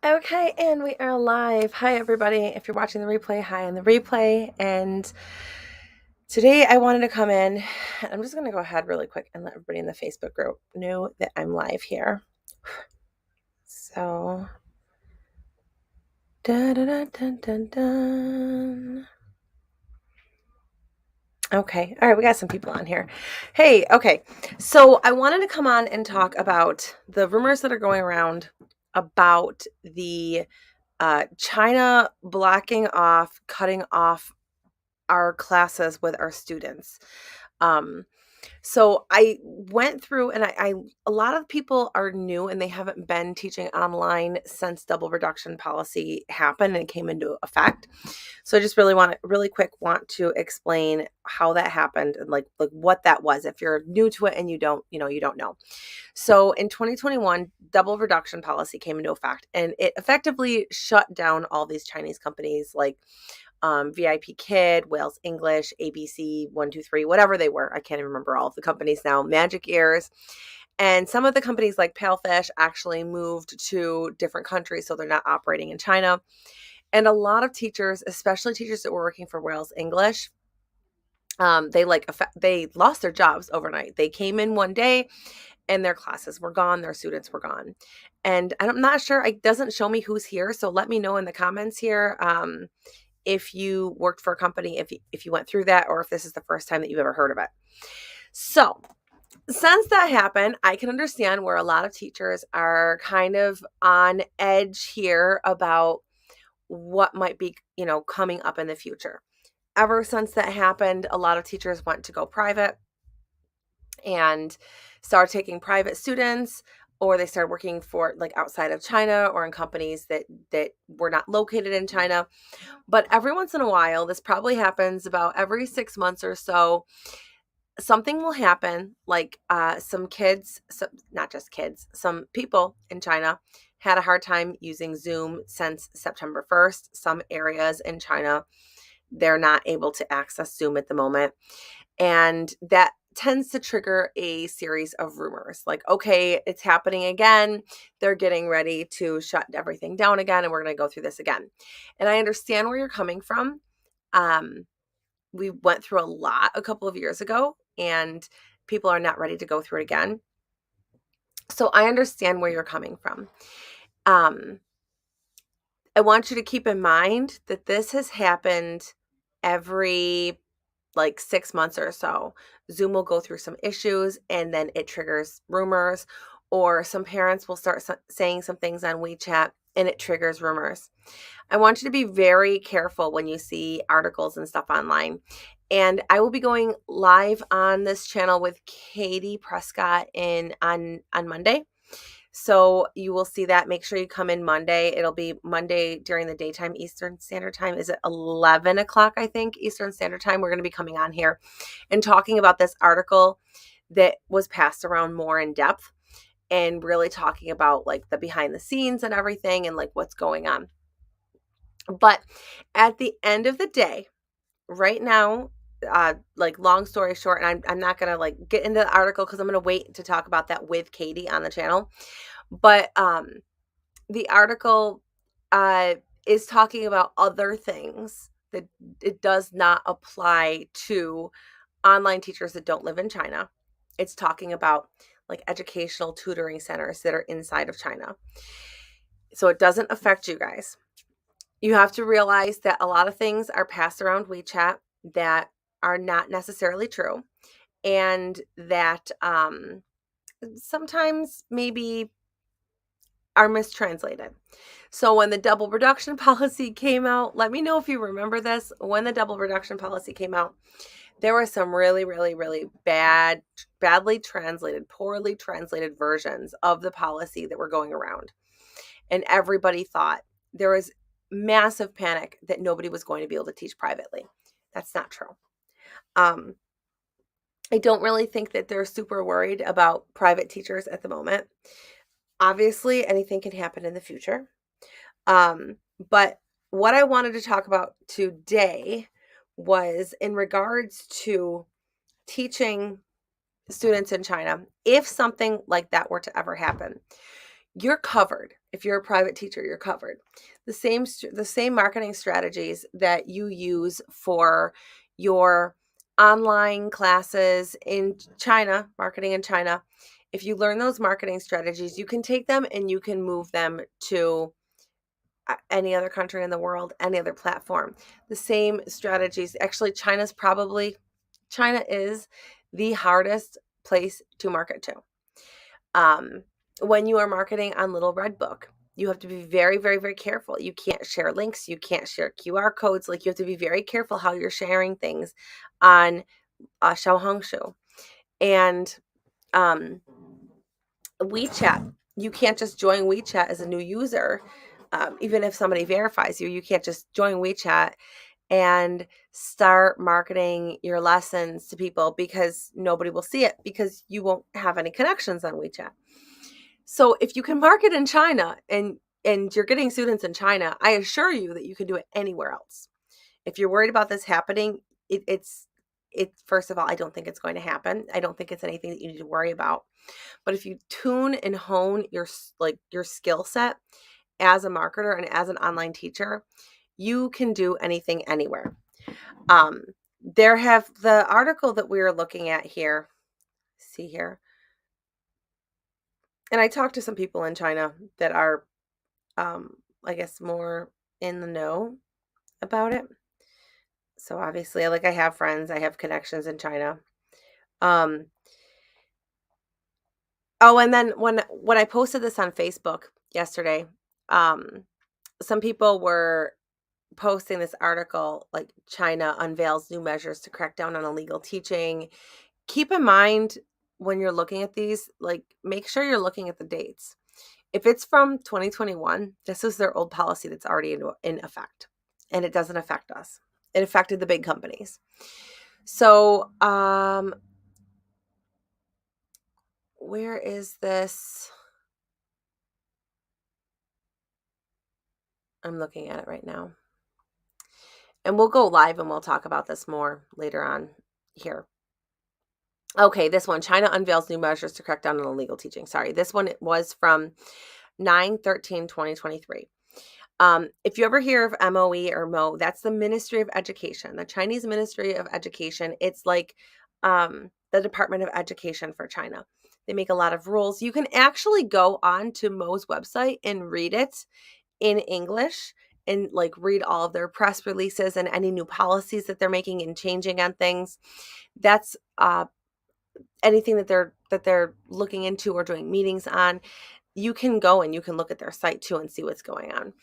Okay, and we are live. Hi, everybody. If you're watching the replay, hi on the replay. And today I wanted to come in. I'm just going to go ahead really quick and let everybody in the Facebook group know that I'm live here. So, da da da dun dun dun. Okay, all right, we got some people on here. Hey, okay, so I wanted to come on and talk about the rumors that are going around about the China blocking off, cutting off our classes with our students. Um, so I went through and I a lot of people are new and they haven't been teaching online since double reduction policy happened and it came into effect. So I just really quick want to explain how that happened and like what that was if you're new to it and you don't know. So in 2021, double reduction policy came into effect and it effectively shut down all these Chinese companies like VIP Kid, Wales English, ABC, 123, whatever they were. I can't even remember all of the companies now, Magic Ears. And some of the companies like Palefish actually moved to different countries, so they're not operating in China. And a lot of teachers, especially teachers that were working for Wales English, they lost their jobs overnight. They came in one day and their classes were gone, their students were gone. And I'm not sure, it doesn't show me who's here, so let me know in the comments here. If you worked for a company, if you went through that, or if this is the first time that you've ever heard of it. So since that happened, I can understand where a lot of teachers are kind of on edge here about what might be, coming up in the future. Ever since that happened, a lot of teachers went to go private and started taking private students, or they started working for like outside of China or in companies that were not located in China. But every once in a while, this probably happens about every 6 months or so, something will happen. Like some kids, not just kids, some people in China had a hard time using Zoom since September 1st. Some areas in China, they're not able to access Zoom at the moment. And that tends to trigger a series of rumors like, okay, it's happening again. They're getting ready to shut everything down again, and we're going to go through this again. And I understand where you're coming from. Um, we went through a lot a couple of years ago, and people are not ready to go through it again. So I understand where you're coming from. Um, I want you to keep in mind that this has happened every like 6 months or so. Zoom will go through some issues and then it triggers rumors, or some parents will start saying some things on WeChat and it triggers rumors. I want you to be very careful when you see articles and stuff online. And I will be going live on this channel with Katie Prescott on Monday. So you will see that. Make sure you come in Monday. It'll be Monday during the daytime Eastern Standard Time. Is it 11 o'clock, I think, Eastern Standard Time? We're going to be coming on here and talking about this article that was passed around more in depth and really talking about like the behind the scenes and everything and like what's going on. But at the end of the day, right now, like long story short, and I'm not going to like get into the article because I'm going to wait to talk about that with Katie on the channel. But the article is talking about other things that it does not apply to online teachers that don't live in China. It's talking about like educational tutoring centers that are inside of China. So it doesn't affect you guys. You have to realize that a lot of things are passed around WeChat that are not necessarily true, and that sometimes maybe are mistranslated. So when the double reduction policy came out, let me know if you remember this. When the double reduction policy came out, there were some really, really, really badly translated, poorly translated versions of the policy that were going around. And everybody thought there was massive panic that nobody was going to be able to teach privately. That's not true. I don't really think that they're super worried about private teachers at the moment. Obviously, anything can happen in the future. But what I wanted to talk about today was in regards to teaching students in China. If something like that were to ever happen, you're covered. If you're a private teacher, you're covered. The same marketing strategies that you use for your online classes in China, marketing in China, if you learn those marketing strategies, you can take them and you can move them to any other country in the world, any other platform. The same strategies. Actually, China is the hardest place to market to. When you are marketing on Little Red Book, you have to be very, very, very careful. You can't share links. You can't share QR codes. Like, you have to be very careful how you're sharing things on Xiaohongshu. And WeChat, you can't just join WeChat as a new user. Even if somebody verifies you, you can't just join WeChat and start marketing your lessons to people, because nobody will see it, because you won't have any connections on WeChat. So if you can market in China and you're getting students in China, I assure you that you can do it anywhere else. If you're worried about this happening, it's first of all, I don't think it's going to happen. I don't think it's anything that you need to worry about. But if you tune and hone your skill set as a marketer and as an online teacher, you can do anything anywhere. The article that we are looking at here, see here, and I talked to some people in China that are, I guess, more in the know about it. So obviously, like, I have friends, I have connections in China. Oh, and then when I posted this on Facebook yesterday, some people were posting this article, like, China unveils new measures to crack down on illegal teaching. Keep in mind, when you're looking at these, like, make sure you're looking at the dates. If it's from 2021, this is their old policy that's already in effect, and it doesn't affect us. It affected the big companies. So, where is this? I'm looking at it right now. And we'll go live and we'll talk about this more later on here. Okay, this one, China unveils new measures to crack down on illegal teaching. Sorry, this one was from 9/13/2023. If you ever hear of MOE or MO, that's the Ministry of Education, the Chinese Ministry of Education. It's like the Department of Education for China. They make a lot of rules. You can actually go on to MO's website and read it in English, and, like, read all of their press releases and any new policies that they're making and changing on things. That's anything that they're looking into or doing meetings on. You can go and you can look at their site too and see what's going on.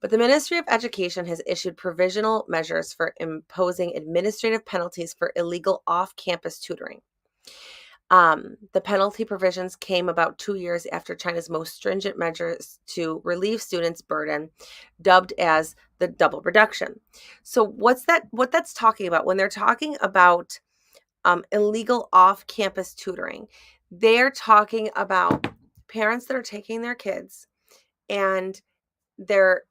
But the Ministry of Education has issued provisional measures for imposing administrative penalties for illegal off-campus tutoring. The penalty provisions came about 2 years after China's most stringent measures to relieve students' burden, dubbed as the double reduction. So what that's talking about, when they're talking about illegal off-campus tutoring, they're talking about parents that are taking their kids and they're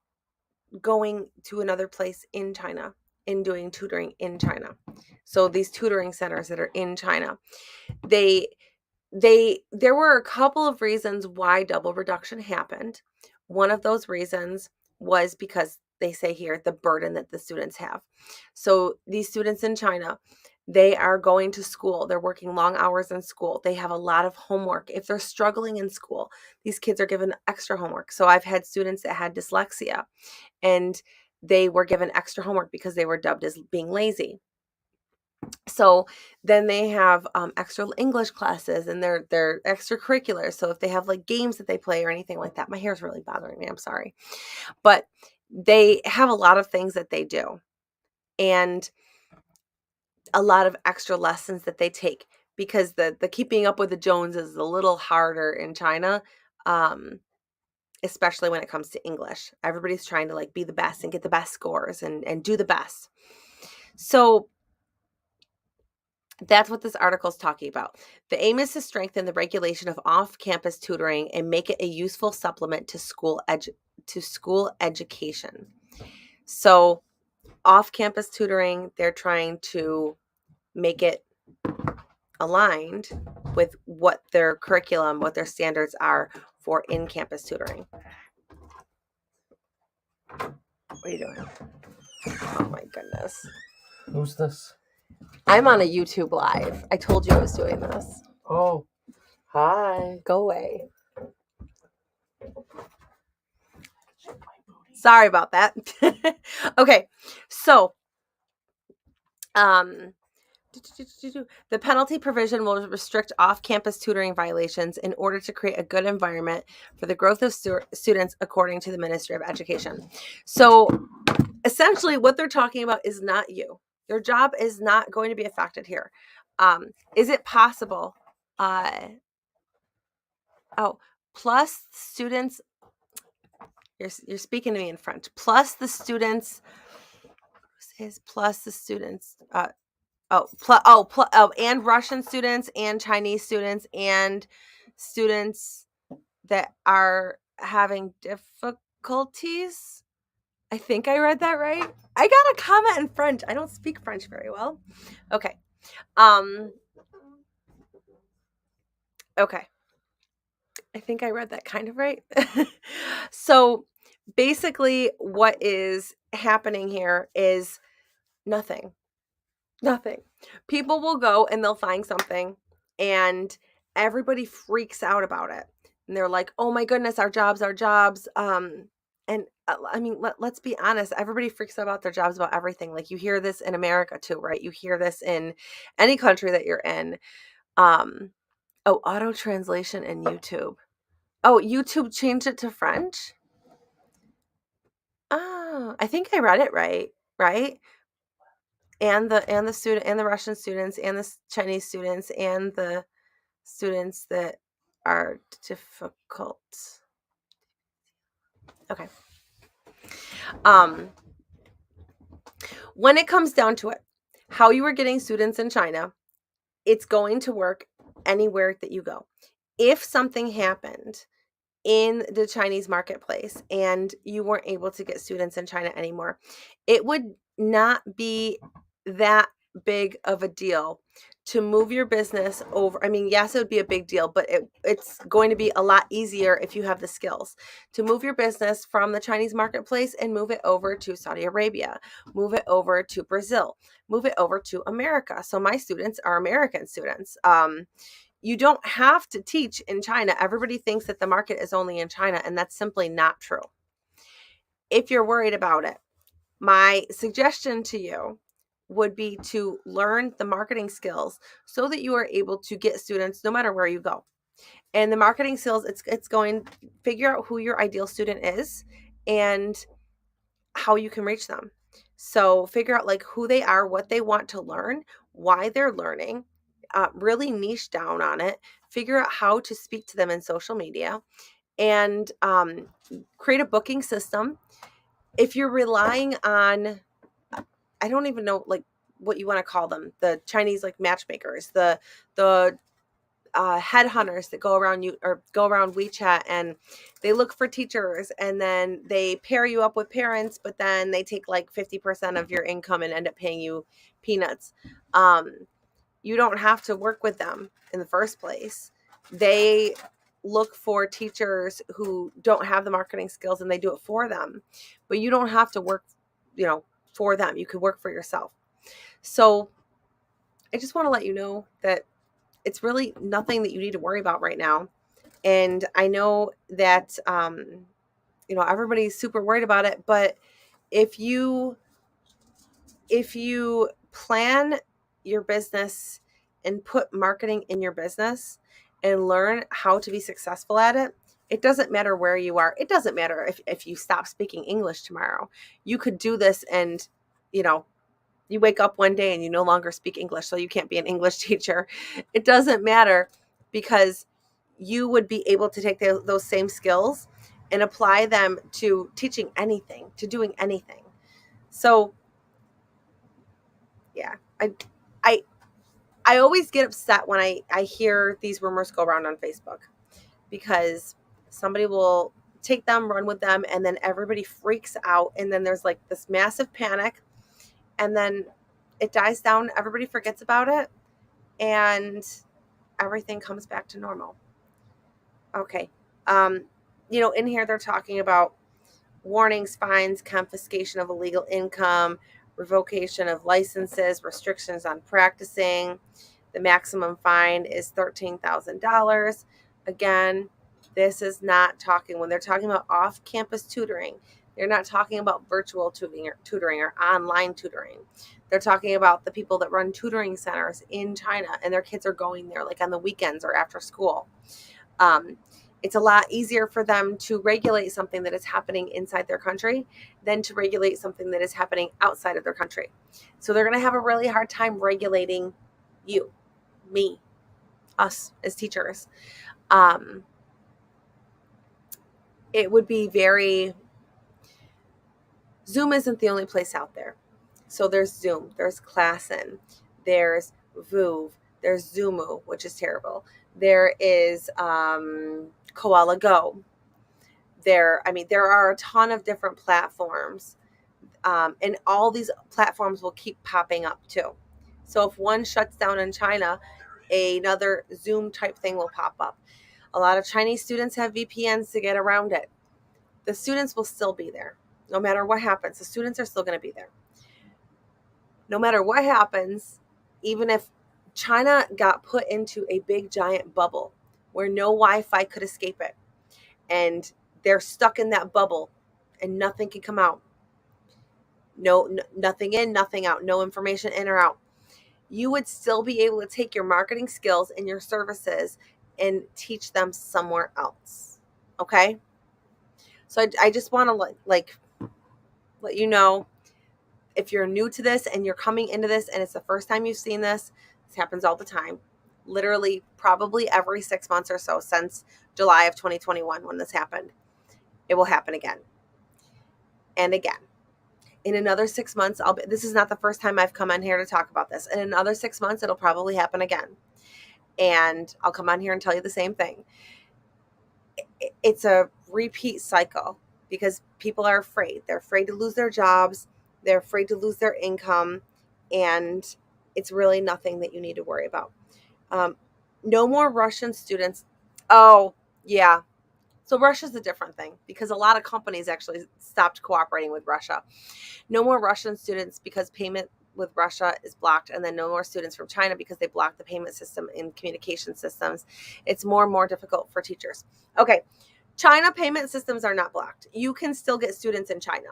going to another place in China and doing tutoring in China. So these tutoring centers that are in China, there were a couple of reasons why double reduction happened. One of those reasons was because they say here the burden that the students have. So these students in China, they are going to school. They're working long hours in school. They have a lot of homework. If they're struggling in school, these kids are given extra homework. So I've had students that had dyslexia and they were given extra homework because they were dubbed as being lazy. So then they have extra English classes and they're extracurricular. So if they have, like, games that they play or anything like that, my hair's really bothering me. I'm sorry. But they have a lot of things that they do and a lot of extra lessons that they take, because the keeping up with the Joneses is a little harder in China, especially when it comes to English. Everybody's trying to, like, be the best and get the best scores and do the best. So that's what this article is talking about. The aim is to strengthen the regulation of off-campus tutoring and make it a useful supplement to school education. So off-campus tutoring, they're trying to make it aligned with what their curriculum, what their standards are for in-campus tutoring. What are you doing? Oh my goodness. Who's this? I'm on a YouTube live. I told you I was doing this. Oh, hi. Go away. Sorry about that. Okay, so the penalty provision will restrict off-campus tutoring violations in order to create a good environment for the growth of students, according to the Ministry of Education. So essentially what they're talking about is not you. Your job is not going to be affected here. Is it possible? Plus students, you're speaking to me in French. Plus the students, and Russian students and Chinese students and students that are having difficulties. I think I read that right. I got a comment in French. I don't speak French very well. Okay. Okay. I think I read that kind of right. So basically what is happening here is nothing. People will go and they'll find something and everybody freaks out about it. And they're like, oh my goodness, our jobs. And I mean, let's be honest, everybody freaks out about their jobs, about everything. Like you hear this in America too, right? You hear this in any country that you're in. Auto translation in YouTube. Oh, YouTube changed it to French? Oh, I think I read it right? And the student and the Russian students and the Chinese students and the students that are difficult. Okay. When it comes down to it, how you are getting students in China, it's going to work anywhere that you go. If something happened in the Chinese marketplace and you weren't able to get students in China anymore, it would not be that big of a deal to move your business over. I mean, yes, it would be a big deal, but it's going to be a lot easier if you have the skills to move your business from the Chinese marketplace and move it over to Saudi Arabia, move it over to Brazil, move it over to America. So my students are American students. You don't have to teach in China. Everybody thinks that the market is only in China, and that's simply not true. If you're worried about it, my suggestion to you would be to learn the marketing skills so that you are able to get students no matter where you go. And the marketing skills, it's going to figure out who your ideal student is and how you can reach them. So figure out like who they are, what they want to learn, why they're learning, really niche down on it, figure out how to speak to them in social media, and create a booking system. If you're relying on, I don't even know like what you want to call them, the Chinese like matchmakers, the headhunters that go around WeChat and they look for teachers and then they pair you up with parents, but then they take like 50% of your income and end up paying you peanuts. You don't have to work with them in the first place. They look for teachers who don't have the marketing skills and they do it for them, but you don't have to work, for them. You could work for yourself. So I just want to let you know that it's really nothing that you need to worry about right now. And I know that, everybody's super worried about it, but if you plan your business and put marketing in your business and learn how to be successful at it, it doesn't matter where you are. It doesn't matter if you stop speaking English tomorrow. You could do this and, you wake up one day and you no longer speak English, so you can't be an English teacher. It doesn't matter because you would be able to take those same skills and apply them to teaching anything, to doing anything. So, yeah, I always get upset when I hear these rumors go around on Facebook because somebody will take them, run with them, and then everybody freaks out. And then there's like this massive panic and then it dies down. Everybody forgets about it and everything comes back to normal. Okay. In here they're talking about warnings, fines, confiscation of illegal income, revocation of licenses, restrictions on practicing. The maximum fine is $13,000. Again, this is not talking, when they're talking about off-campus tutoring, they're not talking about virtual tutoring or online tutoring. They're talking about the people that run tutoring centers in China, and their kids are going there like on the weekends or after school. It's a lot easier for them to regulate something that is happening inside their country than to regulate something that is happening outside of their country. So they're going to have a really hard time regulating you, me, us as teachers. It would be Zoom isn't the only place out there. So there's Zoom, there's Classin, there's Vuv, there's Zumu, which is terrible. There is Koala Go. There are a ton of different platforms, and all these platforms will keep popping up too. So if one shuts down in China, another Zoom type thing will pop up. A lot of Chinese students have VPNs to get around it. The students will still be there. No matter what happens, the students are still going to be there. No matter what happens, even if China got put into a big giant bubble where no Wi-Fi could escape it, and they're stuck in that bubble and nothing can come out. Nothing in, nothing out, no information in or out. You would still be able to take your marketing skills and your services and teach them somewhere else. Okay? So I just want to let you know, if you're new to this and you're coming into this and it's the first time you've seen this happens all the time. Literally, probably every 6 months or so since July of 2021 when this happened. It will happen again and again. In another 6 months, this is not the first time I've come on here to talk about this. In another 6 months, it'll probably happen again. And I'll come on here and tell you the same thing. It's a repeat cycle because people are afraid. They're afraid to lose their jobs. They're afraid to lose their income. And it's really nothing that you need to worry about. No more Russian students. Oh, yeah. So Russia's a different thing because a lot of companies actually stopped cooperating with Russia. No more Russian students because payment with Russia is blocked, and then no more students from China because they blocked the payment system and communication systems. It's more and more difficult for teachers. Okay, China payment systems are not blocked. You can still get students in China.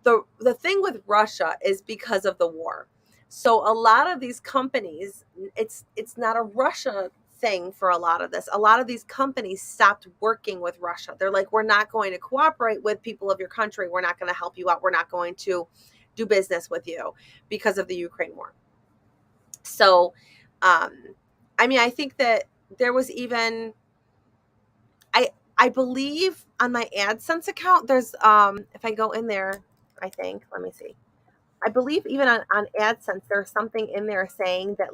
The thing with Russia is because of the war. So a lot of these companies, it's not a Russia thing for a lot of this. A lot of these companies stopped working with Russia. They're like, we're not going to cooperate with people of your country. We're not going to help you out. We're not going to do business with you because of the Ukraine war. So, I think that there was even, I believe on my AdSense account, there's, if I go in there, let me see. I believe even on AdSense, there's something in there saying that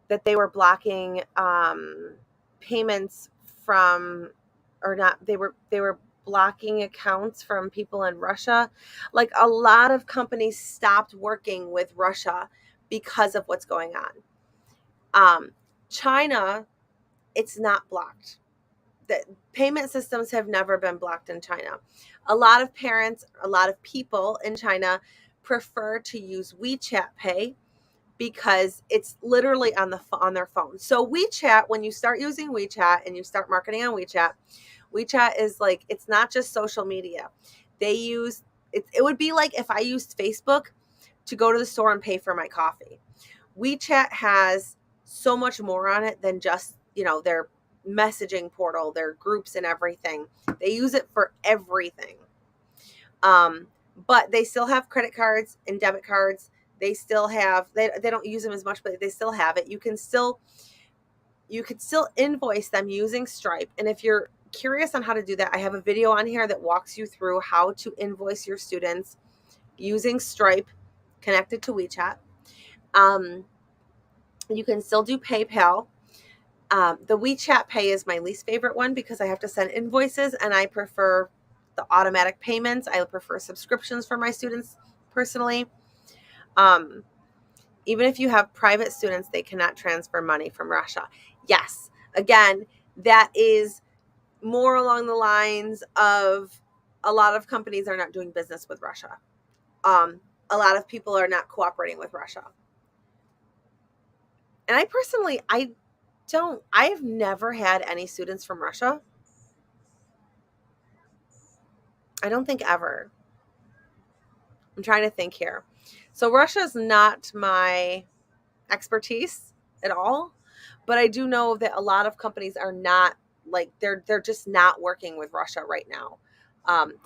that they were blocking payments from, or not, they were blocking accounts from people in Russia. Like a lot of companies stopped working with Russia because of what's going on. China, it's not blocked. The payment systems have never been blocked in China. A lot of parents, a lot of people in China prefer to use WeChat Pay because it's literally on their phone. So WeChat, when you start using WeChat and you start marketing on WeChat, WeChat is like, it's not just social media. They use it. It would be like if I used Facebook to go to the store and pay for my coffee. WeChat has so much more on it than just, their messaging portal, their groups and everything. They use it for everything. But they still have credit cards and debit cards. They still have, they don't use them as much, but they still have it. You could still invoice them using Stripe. And if you're curious on how to do that, I have a video on here that walks you through how to invoice your students using Stripe connected to WeChat. You can still do PayPal. The WeChat Pay is my least favorite one because I have to send invoices and I prefer the automatic payments. I prefer subscriptions for my students personally. Even if you have private students, they cannot transfer money from Russia. Yes, again, that is more along the lines of a lot of companies are not doing business with Russia. A lot of people are not cooperating with Russia. And I personally, I've never had any students from Russia. I don't think ever. I'm trying to think here. So Russia is not my expertise at all, but I do know that a lot of companies are not, like, they're just not working with Russia right now,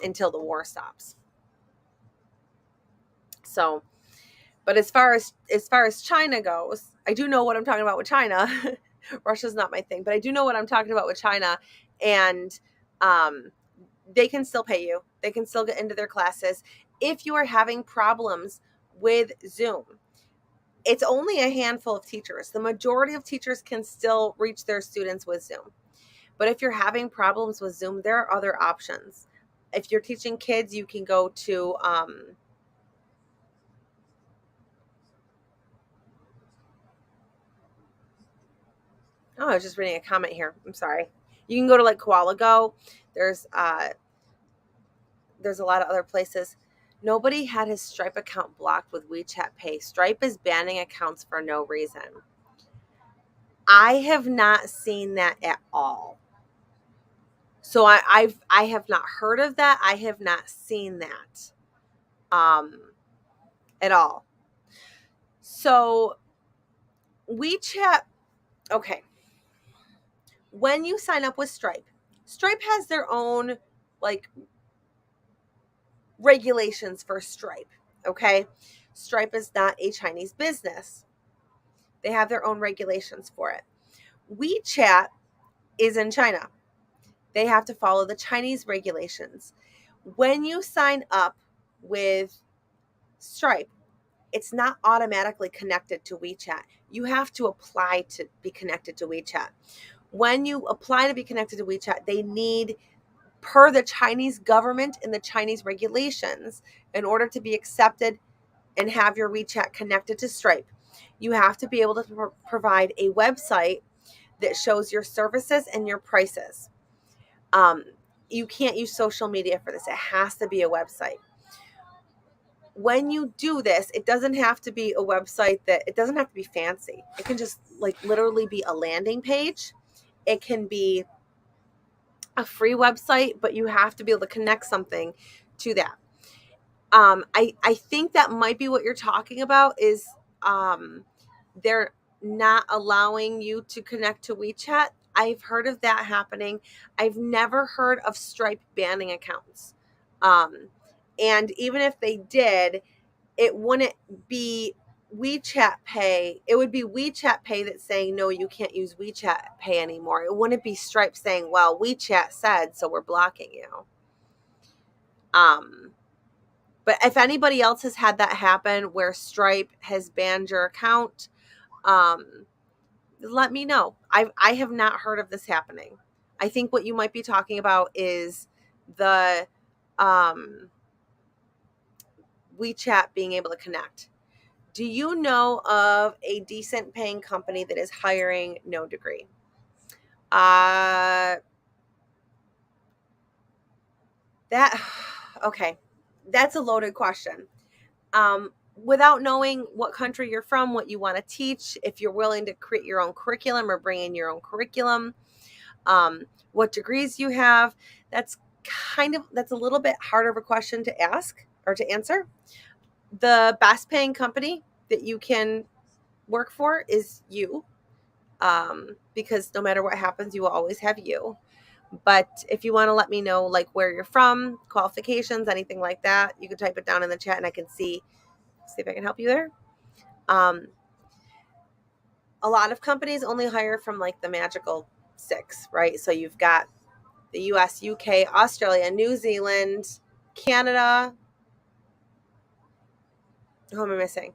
until the war stops. So, but as far as China goes, I do know what I'm talking about with China. Russia's not my thing, but I do know what I'm talking about with China, and um, they can still pay you. They can still get into their classes if you are having problems with Zoom. It's only a handful of teachers. The majority of teachers can still reach their students with Zoom. But if you're having problems with Zoom, there are other options. If you're teaching kids, you can go to oh, I was just reading a comment here. I'm sorry. You can go to like Koala Go. There's there's a lot of other places. Nobody had his Stripe account blocked with WeChat Pay. Stripe is banning accounts for no reason. I have not seen that at all. So I have not heard of that. I have not seen that at all. So WeChat, okay. When you sign up with Stripe, Stripe has their own like regulations for Stripe. Okay. Stripe is not a Chinese business. They have their own regulations for it. WeChat is in China. They have to follow the Chinese regulations. When you sign up with Stripe, it's not automatically connected to WeChat. You have to apply to be connected to WeChat. When you apply to be connected to WeChat, they need, per the Chinese government and the Chinese regulations, in order to be accepted and have your WeChat connected to Stripe, you have to be able to provide a website that shows your services and your prices. You can't use social media for this. It has to be a website. When you do this, it doesn't have to be a website it doesn't have to be fancy. It can just like literally be a landing page. It can be a free website, but you have to be able to connect something to that. I think that might be what you're talking about is they're not allowing you to connect to WeChat. I've heard of that happening. I've never heard of Stripe banning accounts. And even if they did, it wouldn't be WeChat Pay. It would be WeChat Pay that's saying, no, you can't use WeChat Pay anymore. It wouldn't be Stripe saying, well, WeChat said, so we're blocking you. But if anybody else has had that happen where Stripe has banned your account, let me know. I have not heard of this happening. I think what you might be talking about is the WeChat being able to connect. Do you know of a decent paying company that is hiring no degree? That okay. That's a loaded question. Without knowing what country you're from, what you want to teach, if you're willing to create your own curriculum or bring in your own curriculum, what degrees you have, that's a little bit harder of a question to ask or to answer. The best paying company that you can work for is you, because no matter what happens, you will always have you. But if you want to let me know like where you're from, qualifications, anything like that, you can type it down in the chat and I can see if I can help you there. A lot of companies only hire from like the magical 6, right? So you've got the US, UK, Australia, New Zealand, Canada. Who am I missing?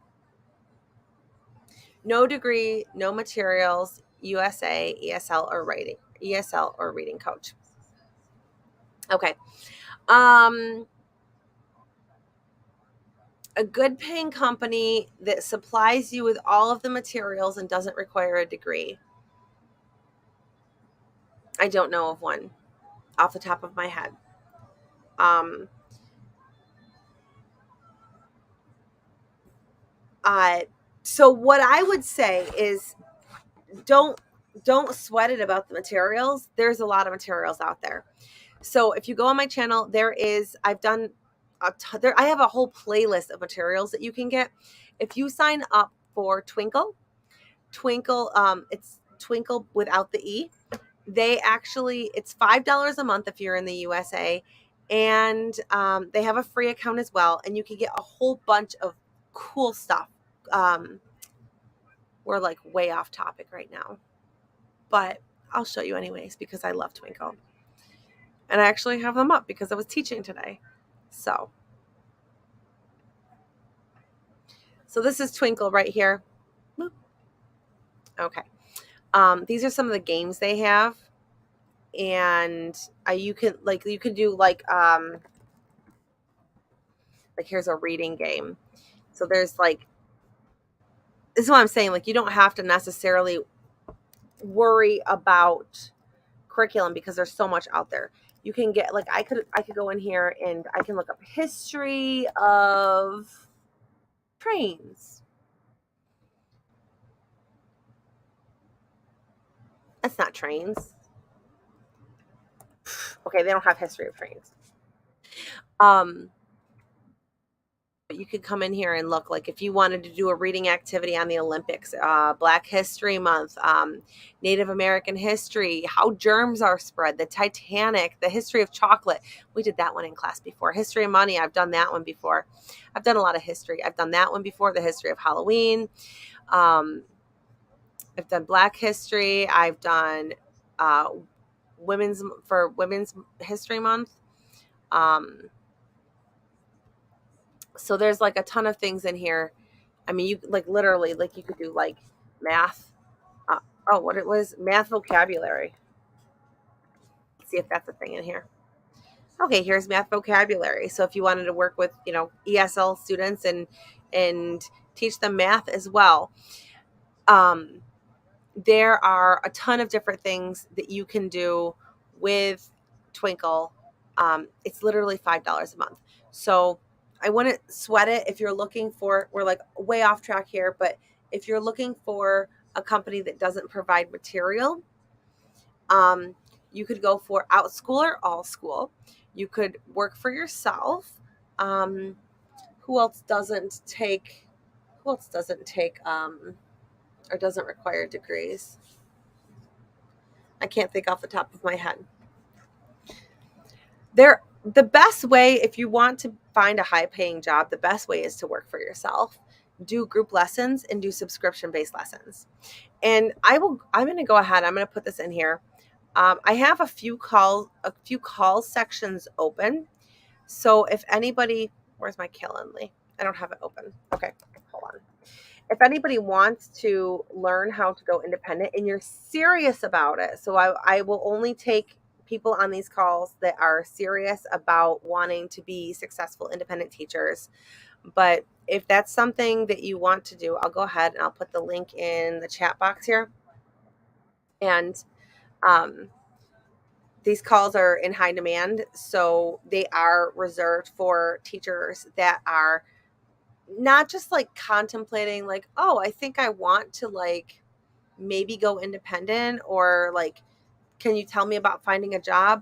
No degree, no materials, USA, ESL or reading coach. Okay. A good paying company that supplies you with all of the materials and doesn't require a degree. I don't know of one off the top of my head. Um, so what I would say is don't sweat it about the materials. There's a lot of materials out there. So if you go on my channel, I've done I have a whole playlist of materials that you can get. If you sign up for Twinkle, it's Twinkle without the E. It's $5 a month if you're in the USA, and they have a free account as well, and you can get a whole bunch of cool stuff. We're like way off topic right now, but I'll show you anyways because I love Twinkle. And I actually have them up because I was teaching today. So this is Twinkle right here. Okay. These are some of the games they have. And you can do like here's a reading game. So there's like, this is what I'm saying. Like, you don't have to necessarily worry about curriculum because there's so much out there. You can get like, I could go in here and I can look up history of trains. That's not trains. Okay, they don't have history of trains. You could come in here and look, like if you wanted to do a reading activity on the Olympics, Black History Month, Native American history, how germs are spread, the Titanic, the history of chocolate. We did that one in class before. History of money, I've done that one before. I've done a lot of history. I've done that one before, the history of Halloween. I've done Black history. I've done Women's History Month. So there's like a ton of things in here. I mean, you like literally, like you could do like math. Math vocabulary. Let's see if that's a thing in here. Okay, here's math vocabulary. So if you wanted to work with, ESL students and teach them math as well, there are a ton of different things that you can do with Twinkle. It's literally $5 a month. So I wouldn't sweat it if you're looking for, we're like way off track here, but if you're looking for a company that doesn't provide material, you could go for OutSchool or AllSchool. You could work for yourself. Who else doesn't take or doesn't require degrees? I can't think off the top of my head. The best way, if you want to find a high-paying job, the best way is to work for yourself. Do group lessons and do subscription-based lessons. And I'm going to go ahead. I'm going to put this in here. I have a few call sections open. So if anybody, where's my Calendly? I don't have it open. Okay, hold on. If anybody wants to learn how to go independent and you're serious about it, so I will only take people on these calls that are serious about wanting to be successful independent teachers. But if that's something that you want to do, I'll go ahead and I'll put the link in the chat box here. And these calls are in high demand, so they are reserved for teachers that are not just like contemplating like, oh, I think I want to like maybe go independent, or like, can you tell me about finding a job?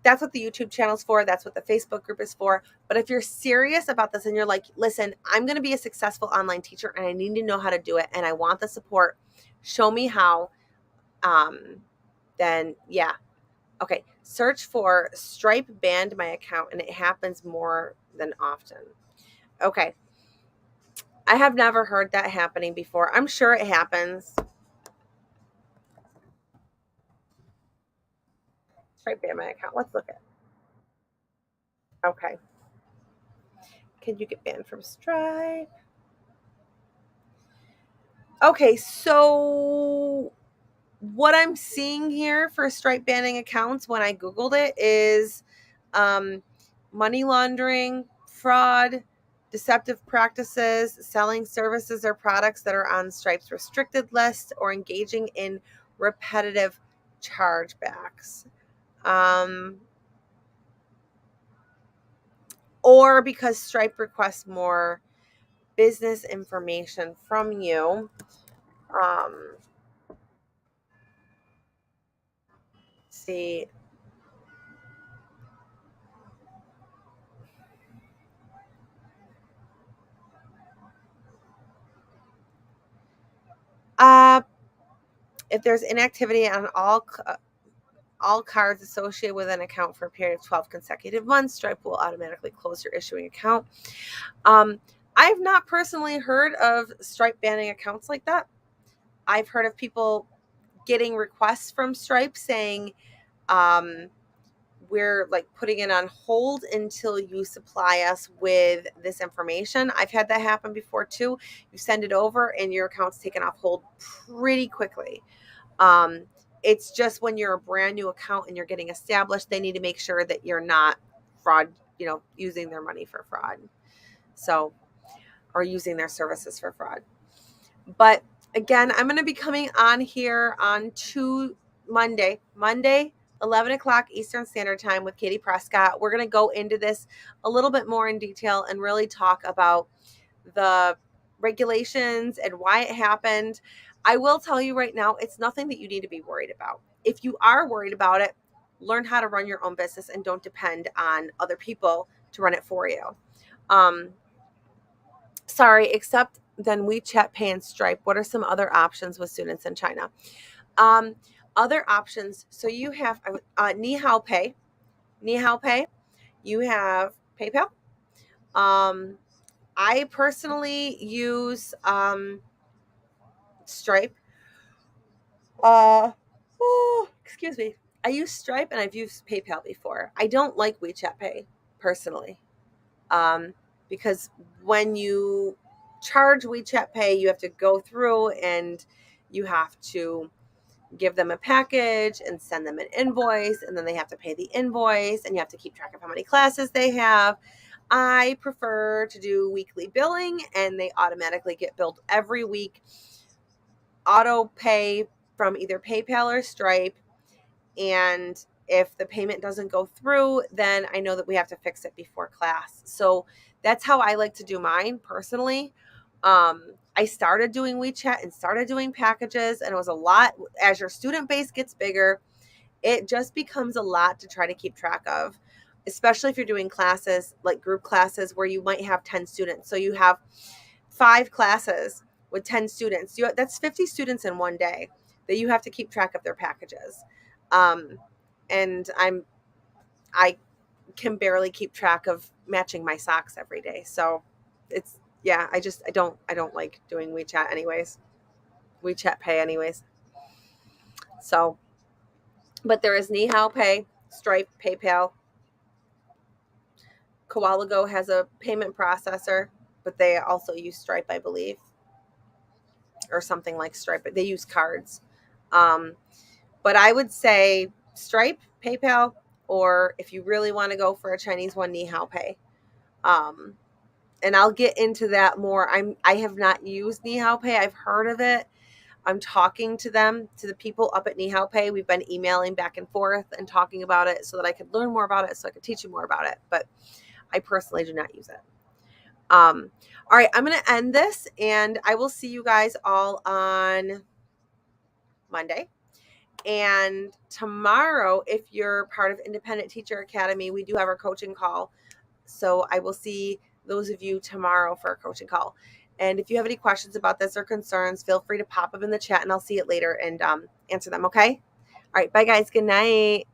That's what the YouTube channel is for. That's what the Facebook group is for. But if you're serious about this and you're like, listen, I'm going to be a successful online teacher and I need to know how to do it and I want the support, show me how, then yeah. Okay, search for Stripe banned my account and it happens more than often. Okay, I have never heard that happening before. I'm sure it happens. Stripe banned my account. Let's look at it. Okay. Can you get banned from Stripe? Okay, so what I'm seeing here for Stripe banning accounts when I Googled it is money laundering, fraud, deceptive practices, selling services or products that are on Stripe's restricted list, or engaging in repetitive chargebacks. Or because Stripe requests more business information from you. See. If there's inactivity on all cards associated with an account for a period of 12 consecutive months, Stripe will automatically close your issuing account. I've not personally heard of Stripe banning accounts like that. I've heard of people getting requests from Stripe saying, we're like putting it on hold until you supply us with this information. I've had that happen before too. You send it over and your account's taken off hold pretty quickly. It's just when you're a brand new account and you're getting established, they need to make sure that you're not fraud, using their money for fraud. So, or using their services for fraud. But again, I'm going to be coming on here on Monday, 11 o'clock Eastern Standard Time with Katie Prescott. We're going to go into this a little bit more in detail and really talk about the regulations and why it happened. I will tell you right now, it's nothing that you need to be worried about. If you are worried about it, learn how to run your own business and don't depend on other people to run it for you. Except then WeChat Pay and Stripe. What are some other options with students in China? Other options. So you have Nihao Pay. You have PayPal. I personally use Stripe. Excuse me. I use Stripe and I've used PayPal before. I don't like WeChat Pay personally, because when you charge WeChat Pay, you have to go through and you have to give them a package and send them an invoice, and then they have to pay the invoice, and you have to keep track of how many classes they have. I prefer to do weekly billing, and they automatically get billed every week. Auto pay from either PayPal or Stripe, and if the payment doesn't go through, then I know that we have to fix it before class. So that's how I like to do mine personally. I started doing WeChat and started doing packages, and it was a lot. As your student base gets bigger, it just becomes a lot to try to keep track of, especially if you're doing classes like group classes where you might have 10 students. So you have 5 classes with 10 students. That's 50 students in one day that you have to keep track of their packages. And I can barely keep track of matching my socks every day. So I don't like doing WeChat anyways. WeChat Pay anyways. So, but there is Nihao Pay, Stripe, PayPal. Koala Go has a payment processor, but they also use Stripe, I believe, or something like Stripe, but they use cards. But I would say Stripe, PayPal, or if you really want to go for a Chinese one, Nihao Pay. And I'll get into that more. I have not used Nihao Pay. I've heard of it. I'm talking to the people up at Nihao Pay. We've been emailing back and forth and talking about it so that I could learn more about it, so I could teach you more about it. But I personally do not use it. All right, I'm going to end this, and I will see you guys all on Monday. And tomorrow, if you're part of Independent Teacher Academy, we do have our coaching call. So I will see those of you tomorrow for a coaching call. And if you have any questions about this or concerns, feel free to pop them in the chat, and I'll see it later and answer them. Okay. All right. Bye, guys. Good night.